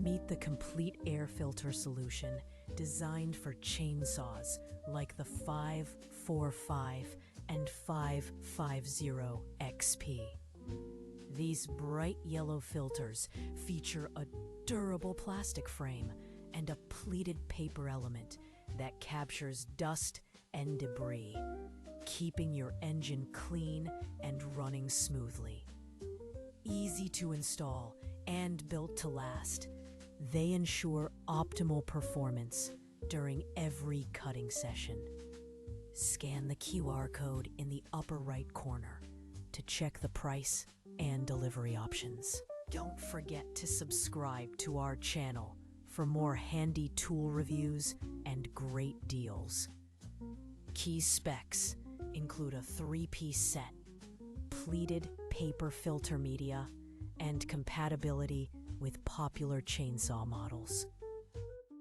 Meet the complete air filter solution designed for chainsaws like the 545 and 550XP. These bright yellow filters feature a durable plastic frame and a pleated paper element that captures dust and debris, keeping your engine clean and running smoothly. Easy to install and built to last, they ensure optimal performance during every cutting session. Scan the QR code in the upper right corner to check the price and delivery options. Don't forget to subscribe to our channel for more handy tool reviews and great deals. Key specs include a 3-piece set, pleated paper filter media, and compatibility with popular chainsaw models.